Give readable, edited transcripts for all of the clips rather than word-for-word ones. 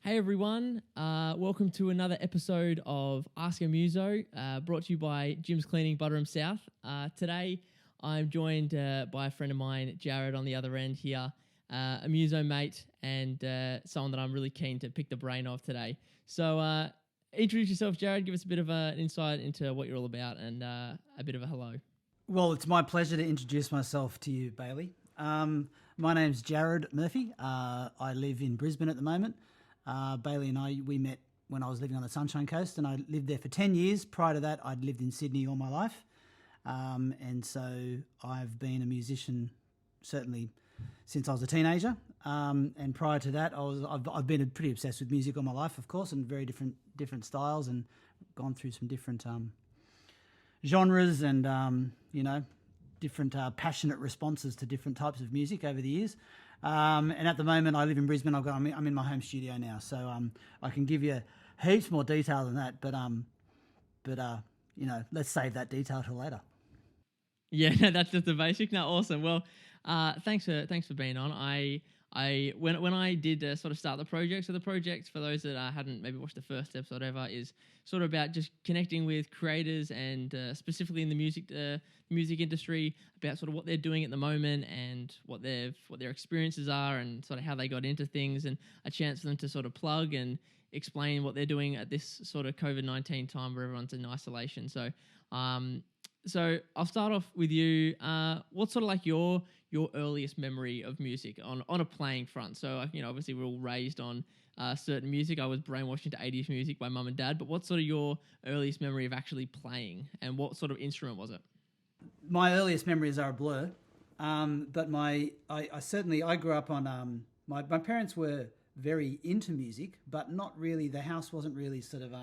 Hey everyone, welcome to another episode of Ask a Muso, brought to you by Jim's Cleaning, Butterham South. Today I'm joined by a friend of mine, Jarrod, on the other end here, a Muso mate and someone that I'm really keen to pick the brain of today. So introduce yourself, Jarrod, give us a bit of an insight into what you're all about and a bit of a hello. Well, it's my pleasure to introduce myself to you, Bailey. My name's Jarrod Murphy. I live in Brisbane at the moment. Bailey and we met when I was living on the Sunshine Coast, and I lived there for 10 years. Prior to that, I'd lived in Sydney all my life. And so I've been a musician certainly since I was a teenager. And prior to that, I've been pretty obsessed with music all my life, of course, and very different styles, and gone through some different genres and, different passionate responses to different types of music over the years. And at the moment, I live in Brisbane. I'm in my home studio now, so I can give you heaps more detail than that. But let's save that detail till later. Yeah, that's just the basic. No, awesome. Well, thanks for being on. When I did sort of start the project, so the project, for those that hadn't maybe watched the first episode ever, is sort of about just connecting with creators and specifically in the music industry, about sort of what they're doing at the moment and what their experiences are and sort of how they got into things, and a chance for them to sort of plug and explain what they're doing at this sort of COVID-19 time where everyone's in isolation. So I'll start off with you. What's sort of like your earliest memory of music on a playing front? So, obviously we're all raised on certain music. I was brainwashed into 80s music by mum and dad, but what's sort of your earliest memory of actually playing, and what sort of instrument was it? My earliest memories are a blur, but I grew up on my parents were very into music, but not really. The house wasn't really sort of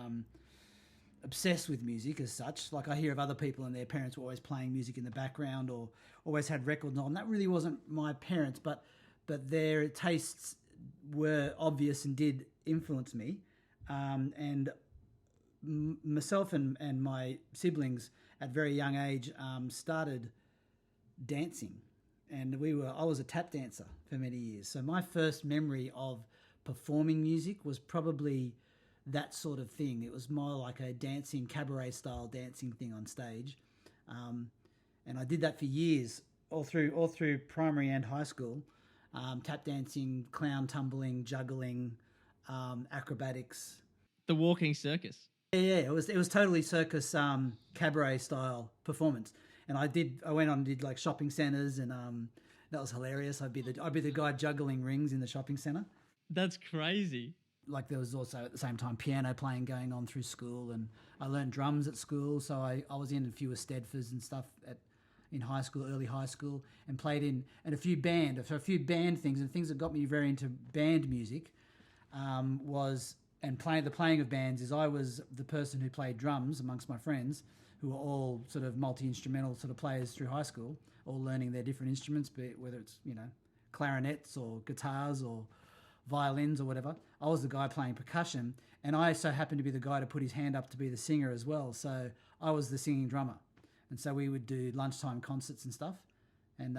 obsessed with music as such. Like, I hear of other people and their parents were always playing music in the background or always had records on. That really wasn't my parents, but their tastes were obvious and did influence me. And myself and my siblings at very young age started dancing, and I was a tap dancer for many years. So my first memory of performing music was probably that sort of thing. It was more like a dancing, cabaret style dancing thing on stage. And I did that for years, all through primary and high school. Tap dancing, clown tumbling, juggling, acrobatics. The walking circus. Yeah, it was totally circus, cabaret style performance. And I went on and did like shopping centres, and that was hilarious. I'd be the guy juggling rings in the shopping centre. That's crazy. Like, there was also at the same time piano playing going on through school, and I learned drums at school, so I was in a few Stedfords and stuff in high school, early high school, and played in a few band things, and things that got me very into band music the playing of bands is I was the person who played drums amongst my friends, who were all sort of multi-instrumental sort of players through high school, all learning their different instruments, whether it's clarinets or guitars or violins or whatever. I was the guy playing percussion, and I so happened to be the guy to put his hand up to be the singer as well. So I was the singing drummer, and so we would do lunchtime concerts and stuff. And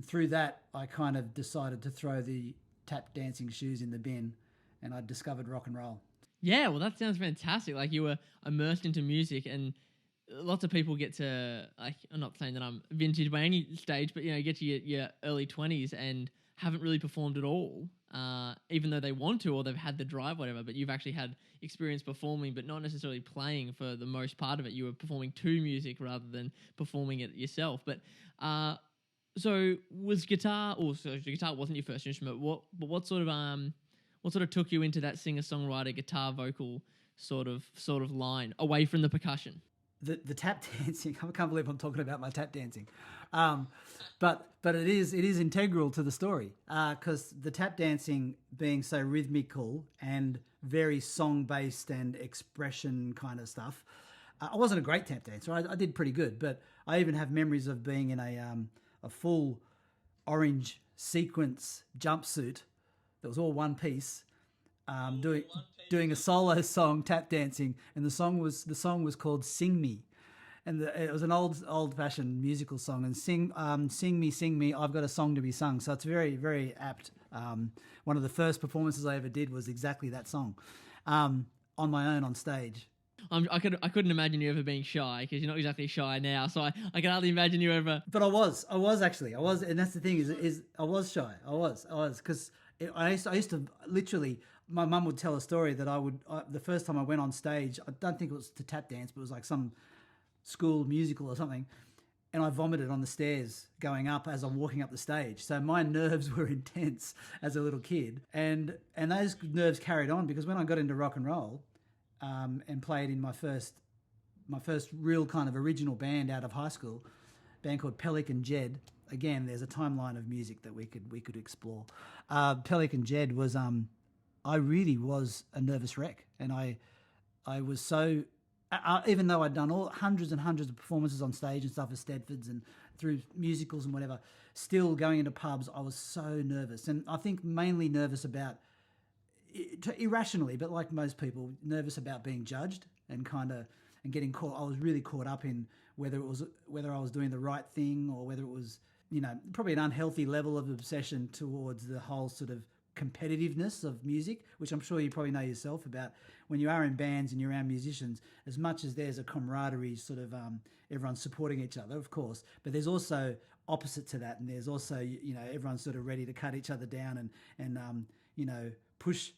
through that, I kind of decided to throw the tap dancing shoes in the bin, and I discovered rock and roll. Yeah, well, that sounds fantastic. Like, you were immersed into music, and lots of people get to, like, I'm not saying that I'm vintage by any stage, but get to your early 20s and haven't really performed at all, even though they want to, or they've had the drive, whatever. But you've actually had experience performing, but not necessarily playing for the most part of it. You were performing to music rather than performing it yourself. But so was guitar, guitar wasn't your first instrument. What sort of took you into that singer-songwriter, guitar, vocal sort of line away from the percussion? The tap dancing. I can't believe I'm talking about my tap dancing, but it is integral to the story, because the tap dancing being so rhythmical and very song-based and expression kind of stuff. I wasn't a great tap dancer. I did pretty good, but I even have memories of being in a full orange sequence jumpsuit that was all one piece, doing a solo song, tap dancing, and the song was called "Sing Me," And it was an old-fashioned musical song, and sing me, I've got a song to be sung. So it's very, very apt. One of the first performances I ever did was exactly that song, on my own on stage. I couldn't imagine you ever being shy, because you're not exactly shy now. So I can hardly imagine you ever. But I was actually, and that's the thing is I was shy. I was because I used to literally. My mum would tell a story that the first time I went on stage, I don't think it was to tap dance, but it was like some school musical or something, and I vomited on the stairs going up as I'm walking up the stage. So my nerves were intense as a little kid, and those nerves carried on, because when I got into rock and roll, and played in my first real kind of original band out of high school, a band called Pelican Jed. Again, there's a timeline of music that we could explore. Pelican Jed was I really was a nervous wreck, and I was so. Even though I'd done hundreds and hundreds of performances on stage and stuff at Stedfords and through musicals and whatever, still going into pubs, I was so nervous. And I think mainly nervous about, irrationally, but like most people, nervous about being judged and getting caught. I was really caught up in whether I was doing the right thing, or whether it was, probably an unhealthy level of obsession towards the whole sort of competitiveness of music, which I'm sure you probably know yourself about. When you are in bands and you're around musicians, as much as there's a camaraderie, sort of everyone's supporting each other, of course, but there's also opposite to that, and there's also everyone's sort of ready to cut each other down and push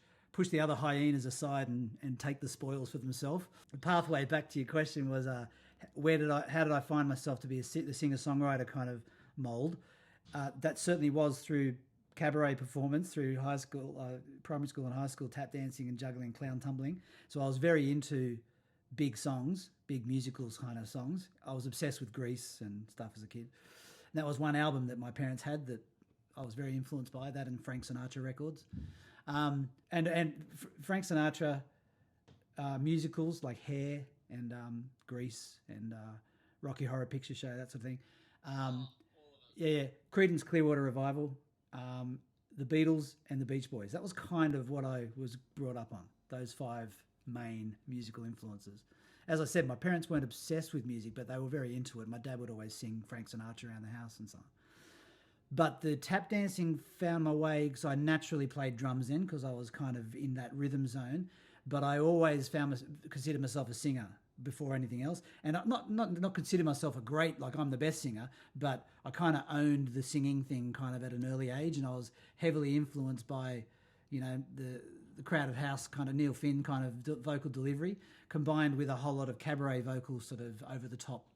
the other hyenas aside and take the spoils for themselves. The pathway back to your question was how did I find myself to be the singer-songwriter kind of mold? That certainly was through cabaret performance, through high school, primary school and high school, tap dancing and juggling, clown tumbling. So I was very into big songs, big musicals kind of songs. I was obsessed with Grease and stuff as a kid. And that was one album that my parents had that I was very influenced by, that and Frank Sinatra records. And Frank Sinatra musicals like Hair and Grease and Rocky Horror Picture Show, that sort of thing. Creedence Clearwater Revival, the Beatles and the Beach Boys. That was kind of what I was brought up on, those 5 main musical influences. As I said, my parents weren't obsessed with music, but they were very into it. My dad would always sing Frank Sinatra around the house and so on. But the tap dancing found my way because I naturally played drums then, because I was kind of in that rhythm zone. But I always considered myself a singer before anything else, and not consider myself a great, like I'm the best singer, but I kind of owned the singing thing kind of at an early age, and I was heavily influenced by, the Crowded House kind of Neil Finn kind of vocal delivery, combined with a whole lot of cabaret vocals, sort of over the top,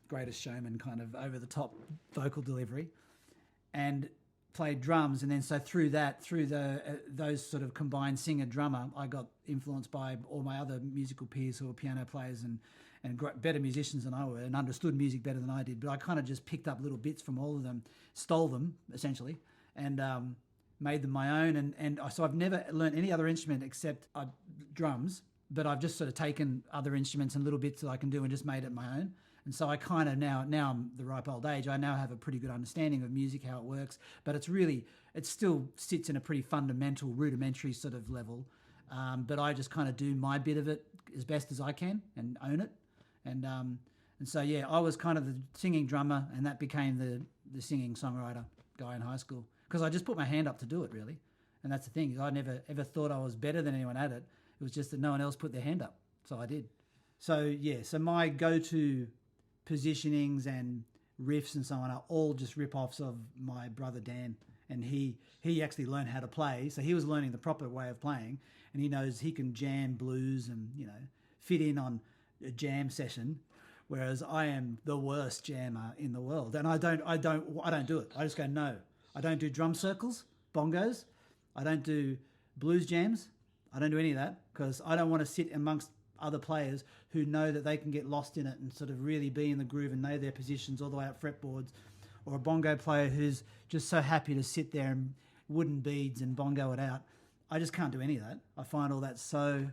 Greatest Showman kind of over the top vocal delivery, and played drums. And then so through those sort of combined singer drummer, I got influenced by all my other musical peers who were piano players and better musicians than I were, and understood music better than I did. But I kind of just picked up little bits from all of them, stole them essentially, and made them my own. So I've never learned any other instrument except drums, but I've just sort of taken other instruments and little bits that I can do and just made it my own. And so I kind of now I'm the ripe old age, I now have a pretty good understanding of music, how it works, but it still sits in a pretty fundamental, rudimentary sort of level. But I just kind of do my bit of it as best as I can and own it. And so, yeah, I was kind of the singing drummer, and that became the singing songwriter guy in high school, because I just put my hand up to do it, really. And that's the thing, I never ever thought I was better than anyone at it. It was just that no one else put their hand up, so I did. So, yeah, so my go-to positionings and riffs and so on are all just rip-offs of my brother Dan, and he actually learned how to play, so he was learning the proper way of playing, and he knows he can jam blues and fit in on a jam session, whereas I am the worst jammer in the world, and I don't do it. I just go, no, I don't do drum circles, bongos, I don't do blues jams, I don't do any of that, because I don't want to sit amongst other players who know that they can get lost in it and sort of really be in the groove and know their positions all the way up fretboards, or a bongo player who's just so happy to sit there and wooden beads and bongo it out. I just can't do any of that. I find all that so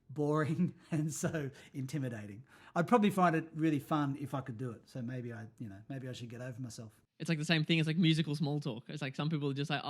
boring and so intimidating. I'd probably find it really fun if I could do it. So maybe I should get over myself. It's like the same thing as like musical small talk. It's like some people just like,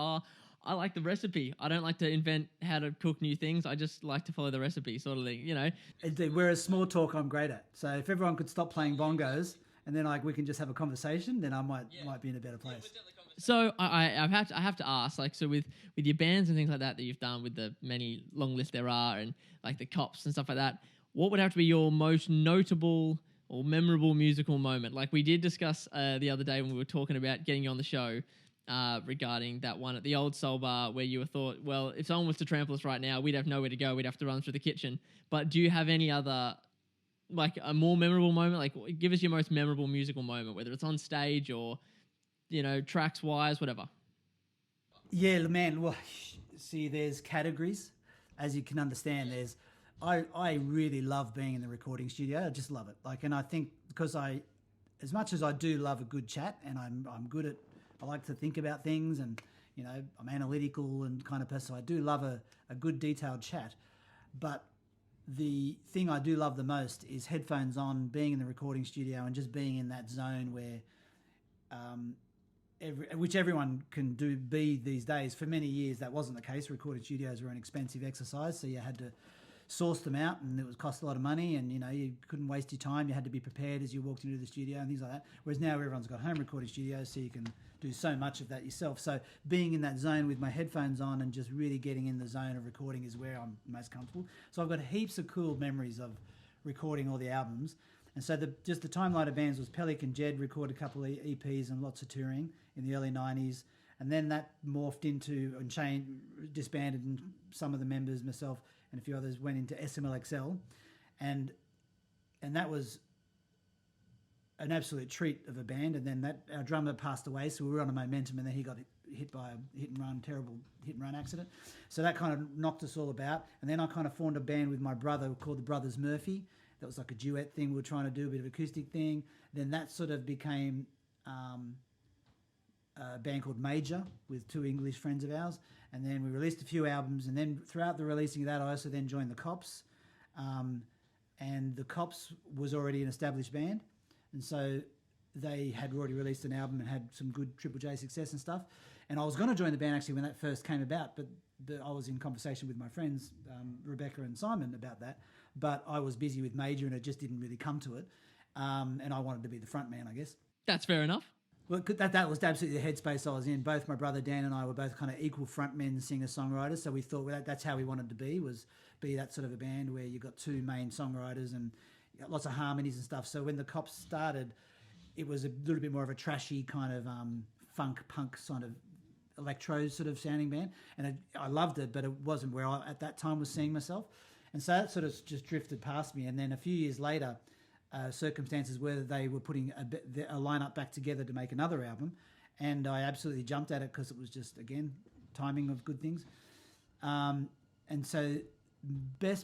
I like the recipe. I don't like to invent how to cook new things. I just like to follow the recipe, sort of thing, you know. Indeed, whereas small talk I'm great at. So if everyone could stop playing bongos and then we can just have a conversation, then I might be in a better place. So I have to ask, like, so with your bands and things like that you've done, with the many long list there are, and like the Cops and stuff like that, what would have to be your most notable or memorable musical moment? Like we did discuss the other day when we were talking about getting you on the show, regarding that one at the old Soul Bar where you were thought, well, if someone was to trample us right now, we'd have nowhere to go. We'd have to run through the kitchen. But do you have any other, like a more memorable moment? Like give us your most memorable musical moment, whether it's on stage or, you know, tracks wise, whatever. Yeah, man. Well, see, there's categories, as you can understand. There's, I really love being in the recording studio. I just love it. Like, and I think because as much as I do love a good chat, and I'm good at, I like to think about things, and you know, I'm analytical and kind of person. So I do love a good detailed chat, but the thing I do love the most is headphones on, being in the recording studio, and just being in that zone where, which everyone can be these days. For many years, that wasn't the case. Recording studios were an expensive exercise, so you had to source them out, and it was cost a lot of money, and you know, you couldn't waste your time. You had to be prepared as you walked into the studio and things like that. Whereas now everyone's got home recording studios, so you can do so much of that yourself. So being in that zone with my headphones on and just really getting in the zone of recording is where I'm most comfortable. So I've got heaps of cool memories of recording all the albums. And so the timeline of bands was Pelican Jed recorded a couple of EPs and lots of touring in the early 90s. And then that morphed into and disbanded, and some of the members, myself and a few others, went into SMLXL. And that was an absolute treat of a band. And then our drummer passed away, so we were on a momentum, and then he got hit by a terrible hit and run accident. So that kind of knocked us all about. And then I kind of formed a band with my brother called the Brothers Murphy. That was like a duet thing. We were trying to do a bit of acoustic thing. Then that sort of became a band called Major with two English friends of ours. And then we released a few albums. And then throughout the releasing of that, I also then joined the Cops. And the Cops was already an established band. And so they had already released an album and had some good Triple J success and stuff. And I was going to join the band actually when that first came about, but I was in conversation with my friends, Rebecca and Simon, about that. But I was busy with Major, and it just didn't really come to it. And I wanted to be the front man, I guess. That's fair enough. Well, that was absolutely the headspace I was in. Both my brother Dan and I were both kind of equal frontmen, singer-songwriters. So we thought that's how we wanted to be that sort of a band where you got two main songwriters and lots of harmonies and stuff. So when the Cops started, it was a little bit more of a trashy kind of funk punk sort of electro sort of sounding band, and I loved it, but it wasn't where I at that time was seeing myself. And so that sort of just drifted past me. And then a few years later, circumstances where they were putting a lineup back together to make another album, and I absolutely jumped at it because it was just, again, timing of good things. And so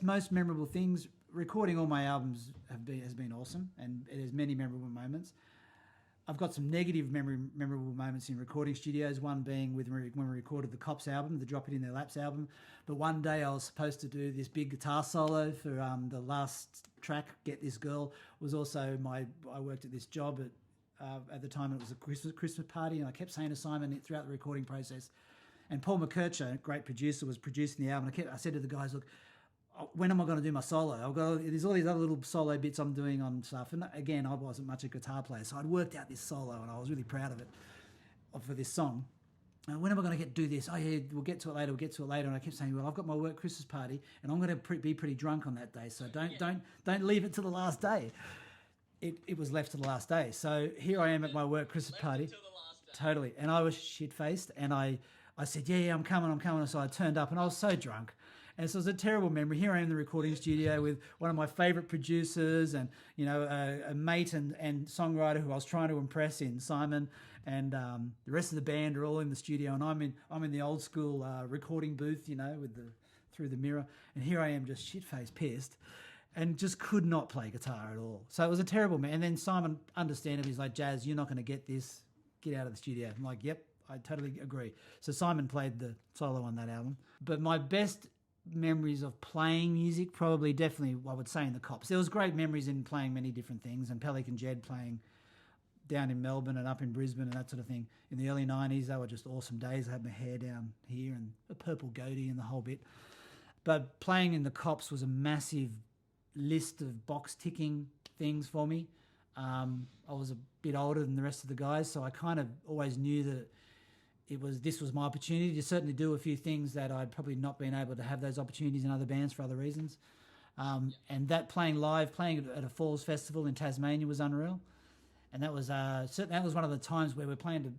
most memorable things, recording all my albums has been awesome, and it has many memorable moments. I've got some negative memorable moments in recording studios, one being when we recorded the Cops album, the Drop It In Their Laps album. But one day I was supposed to do this big guitar solo for the last track, Get This Girl. Was also I worked at this job at the time, it was a Christmas party, and I kept saying to Simon throughout the recording process, and Paul McKercher, great producer, was producing the album. I said to the guys, look, when am I going to do my solo? There's all these other little solo bits I'm doing on stuff. And again, I wasn't much a guitar player, so I'd worked out this solo, and I was really proud of it for this song. When am I going to do this? Oh yeah, we'll get to it later. And I kept saying, well, I've got my work Christmas party, and I'm going to be pretty drunk on that day, so don't leave it to the last day. It was left to the last day. So here I am at my work Christmas party. Totally. And I was shit-faced, and I said, yeah, I'm coming. So I turned up, and I was so drunk. And so it was a terrible memory. Here I am in the recording studio with one of my favourite producers, and you know, a mate and songwriter who I was trying to impress in Simon, and the rest of the band are all in the studio, and I'm in the old school recording booth, you know, through the mirror, and here I am just shit-faced pissed, and just could not play guitar at all. So it was a terrible man. And then Simon, understandably, he's like, Jazz, you're not going to get this. Get out of the studio. I'm like, yep, I totally agree. So Simon played the solo on that album. But my best memories of playing music, definitely I would say in the Cops. There was great memories in playing many different things, and Pelican Jed playing down in Melbourne and up in Brisbane and that sort of thing. In the early 90s, they were just awesome days. I had my hair down here and a purple goatee and the whole bit. But playing in the Cops was a massive list of box ticking things for me. I was a bit older than the rest of the guys, so I kind of always knew that this was my opportunity to certainly do a few things that I'd probably not been able to have those opportunities in other bands for other reasons. And that playing at a Falls Festival in Tasmania was unreal. And that was one of the times where we're playing to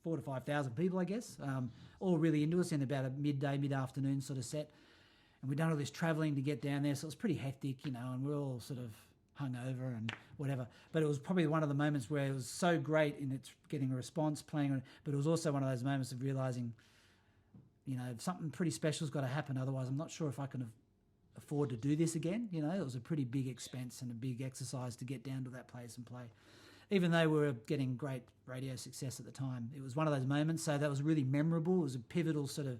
4,000 to 5,000 people, I guess, all really into us in about a mid-afternoon sort of set. And we'd done all this travelling to get down there, so it was pretty hectic, and we're all sort of hungover and whatever. But it was probably one of the moments where it was so great in its getting a response, playing, but it was also one of those moments of realising, something pretty special's got to happen, otherwise I'm not sure if I can afford to do this again. It was a pretty big expense and a big exercise to get down to that place and play. Even though we were getting great radio success at the time, it was one of those moments. So that was really memorable. It was a pivotal sort of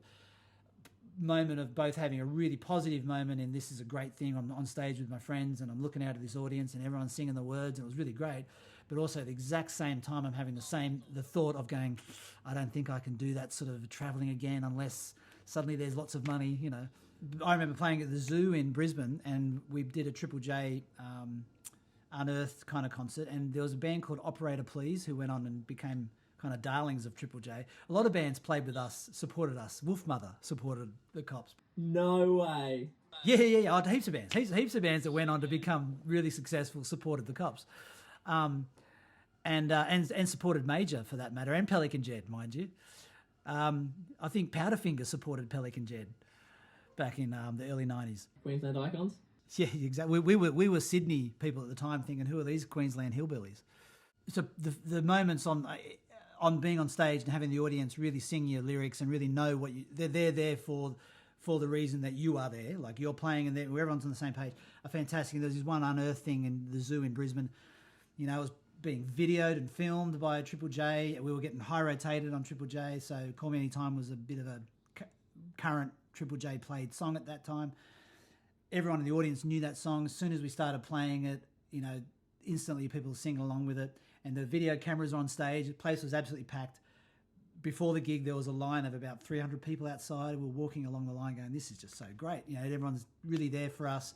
moment of both having a really positive moment and this is a great thing. I'm on stage with my friends and I'm looking out at this audience and everyone's singing the words and it was really great. But also at the exact same time, I'm having the thought of going, I don't think I can do that sort of travelling again unless suddenly there's lots of money, I remember playing at the Zoo in Brisbane and we did a Triple J Unearthed kind of concert, and there was a band called Operator Please who went on and became kind of darlings of Triple J. A lot of bands played with us, supported us. Wolfmother supported the Cops. No way. Yeah. Heaps of bands. Heaps of bands that went on to become really successful supported the Cops. And supported Major for that matter, and Pelican Jed, mind you. I think Powderfinger supported Pelican Jed back in the early 90s. Queensland Icons? Yeah, exactly. We were Sydney people at the time thinking, who are these Queensland hillbillies? So the moments on being on stage and having the audience really sing your lyrics and really know what they're there for the reason that you are there, like you're playing and everyone's on the same page, are fantastic. There's this one Unearthed thing in the Zoo in Brisbane. It was being videoed and filmed by Triple J. We were getting high rotated on Triple J, so Call Me Anytime was a bit of a current Triple J played song at that time. Everyone in the audience knew that song. As soon as we started playing it, instantly people sing along with it. And the video cameras on stage. The place was absolutely packed. Before the gig, there was a line of about 300 people outside. We were walking along the line going, this is just so great. Everyone's really there for us.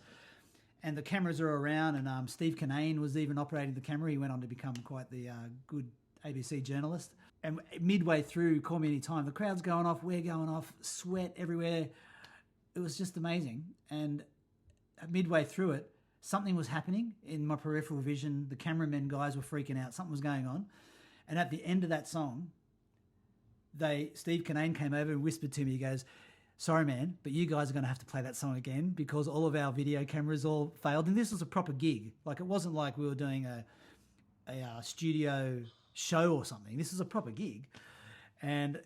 And the cameras are around. And Steve Canaan was even operating the camera. He went on to become quite the good ABC journalist. And midway through Call Me Anytime, the crowd's going off, we're going off, sweat everywhere. It was just amazing. And midway through it, something was happening in my peripheral vision. The cameramen guys were freaking out. Something was going on. And at the end of that song, Steve Canaan came over and whispered to me, he goes, sorry, man, but you guys are going to have to play that song again because all of our video cameras all failed. And this was a proper gig. Like, it wasn't like we were doing a studio show or something. This is a proper gig. And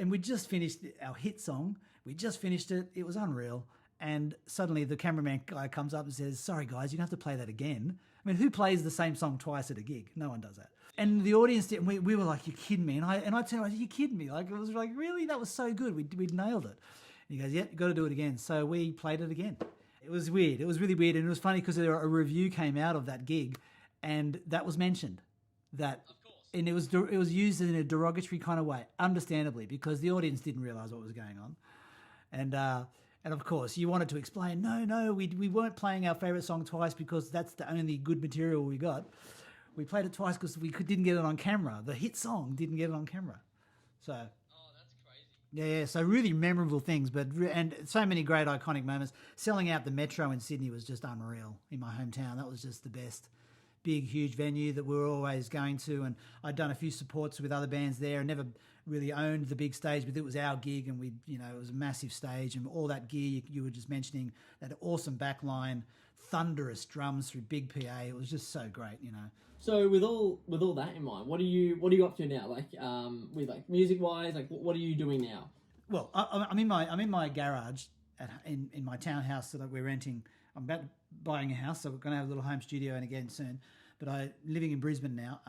we just finished our hit song. We just finished it. It was unreal. And suddenly the cameraman guy comes up and says, sorry, guys, you're going to have to play that again. I mean, who plays the same song twice at a gig? No one does that. And the audience did, and we were like, you're kidding me. And I tell him, you're kidding me. Like, it was like, really? That was so good. We'd nailed it. And he goes, yeah, you got to do it again. So we played it again. It was weird. It was really weird. And it was funny because a review came out of that gig and that was mentioned. That, and it was used in a derogatory kind of way, understandably, because the audience didn't realise what was going on. And of course, you wanted to explain, no, we weren't playing our favourite song twice because that's the only good material we got. We played it twice because we didn't get it on camera. The hit song didn't get it on camera. So, that's crazy. Yeah, so really memorable things, and so many great iconic moments. Selling out the Metro in Sydney was just unreal in my hometown. That was just the best. Big, huge venue that we were always going to, and I'd done a few supports with other bands there. Never really owned the big stage, but it was our gig, and it was a massive stage, and all that gear you were just mentioning, that awesome back line, thunderous drums through big PA. It was just so great, So with all that in mind, what are you up to now? Like with like music wise, like what are you doing now? Well, I'm in my garage in my townhouse that we're renting. I'm about buying a house, so we're going to have a little home studio and again soon. But I'm living in Brisbane now.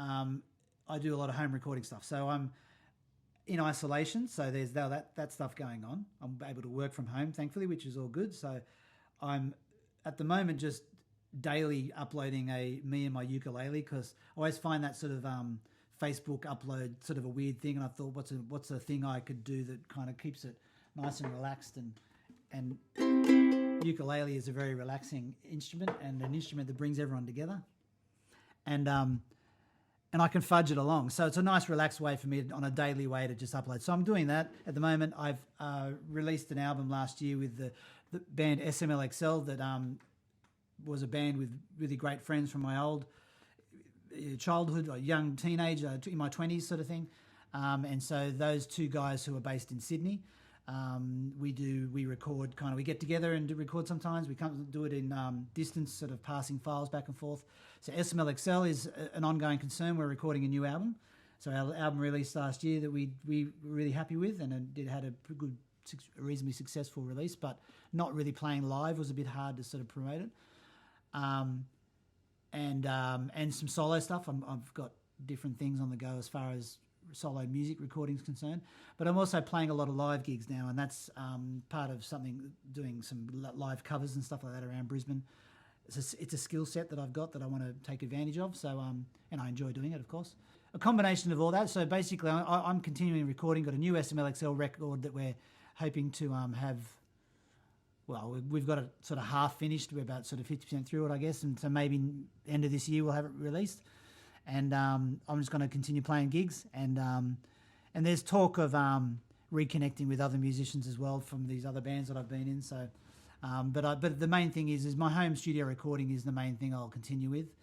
I do a lot of home recording stuff, so I'm in isolation. So there's that stuff going on. I'm able to work from home, thankfully, which is all good. So I'm at the moment just daily uploading me and my ukulele, because I always find that sort of Facebook upload sort of a weird thing, and I thought, what's a thing I could do that kind of keeps it nice and relaxed, and ukulele is a very relaxing instrument and an instrument that brings everyone together, and I can fudge it along, so it's a nice relaxed way for me on a daily way to just upload. So I'm doing that at the moment. I've released an album last year with the band SMLXL that was a band with really great friends from my old childhood or young teenager in my 20s sort of thing, and so those two guys who are based in Sydney, we record kind of, we get together and do record sometimes. We can't do it in distance, sort of passing files back and forth. So SMLXL is an ongoing concern. We're recording a new album, so our album released last year that we were really happy with, and it had a good, reasonably successful release, but not really playing live was a bit hard to sort of promote it. And some solo stuff. I've got different things on the go as far as solo music recording is concerned, but I'm also playing a lot of live gigs now, and that's part of doing some live covers and stuff like that around Brisbane. It's a skill set that I've got that I want to take advantage of, so and I enjoy doing it, of course. A combination of all that. So basically I'm continuing recording, got a new SMLXL record that we're hoping to have. Well, we've got it sort of half finished. We're about sort of 50% through it, I guess, and so maybe end of this year we'll have it released. And I'm just going to continue playing gigs, and there's talk of reconnecting with other musicians as well from these other bands that I've been in. So, but the main thing is my home studio recording is the main thing I'll continue with,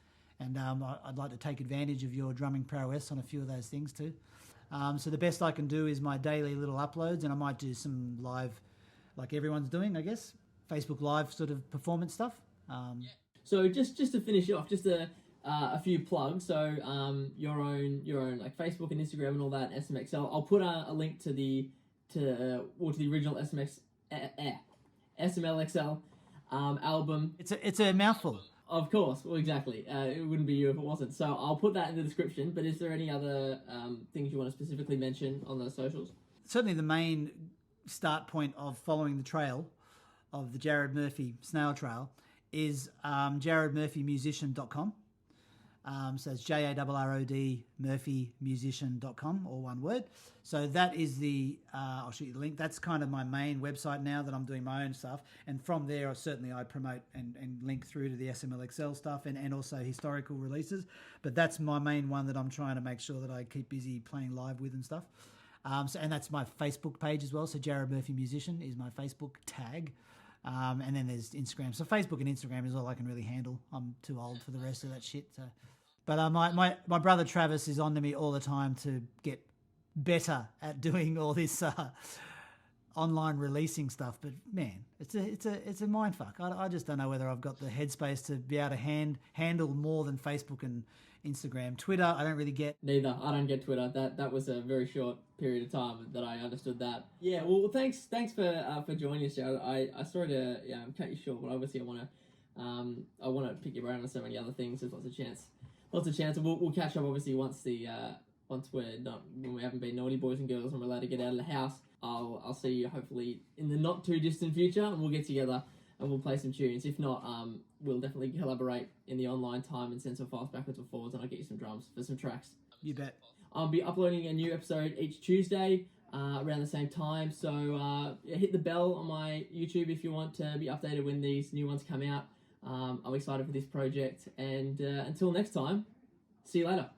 and I'd like to take advantage of your drumming prowess on a few of those things too. So the best I can do is my daily little uploads, and I might do some live, like everyone's doing, I guess, Facebook Live sort of performance stuff. So just to finish off, just a few plugs. So your own like Facebook and Instagram and all that, SMXL. I'll put a link to the original SMLXL album. It's a mouthful. Of course, well, exactly. It wouldn't be you if it wasn't. So I'll put that in the description. But is there any other things you want to specifically mention on the socials? Certainly the main start point of following the trail of the Jarrod Murphy snail trail is jarrodmurphymusician.com. So it's JARROD Murphymusician.com, all one word. So that is I'll shoot you the link. That's kind of my main website now that I'm doing my own stuff. And from there, certainly I promote and link through to the SMLXL stuff and also historical releases. But that's my main one that I'm trying to make sure that I keep busy playing live with and stuff. And that's my Facebook page as well. So Jarrod Murphy Musician is my Facebook tag. And then there's Instagram. So Facebook and Instagram is all I can really handle. I'm too old for the rest of that shit. So. But my brother Travis is on to me all the time to get better at doing all this online releasing stuff. But man, it's a mind fuck. I just don't know whether I've got the headspace to be able to handle more than Facebook and Instagram. Twitter, I don't really get. Neither. I don't get Twitter. That was a very short period of time that I understood that. Yeah. Well, thanks for joining us, Jarrod. I sorry to cut you short, but obviously I want to pick your brain on so many other things. There's lots of chance. And we'll catch up obviously once when we haven't been naughty boys and girls and we're allowed to get out of the house. I'll see you hopefully in the not too distant future, and we'll get together and we'll play some tunes. If not, we'll definitely collaborate in the online time and send some files backwards or forwards, and I'll get you some drums for some tracks. You bet. I'll be uploading a new episode each Tuesday around the same time, so hit the bell on my YouTube if you want to be updated when these new ones come out. I'm excited for this project, and until next time, see you later.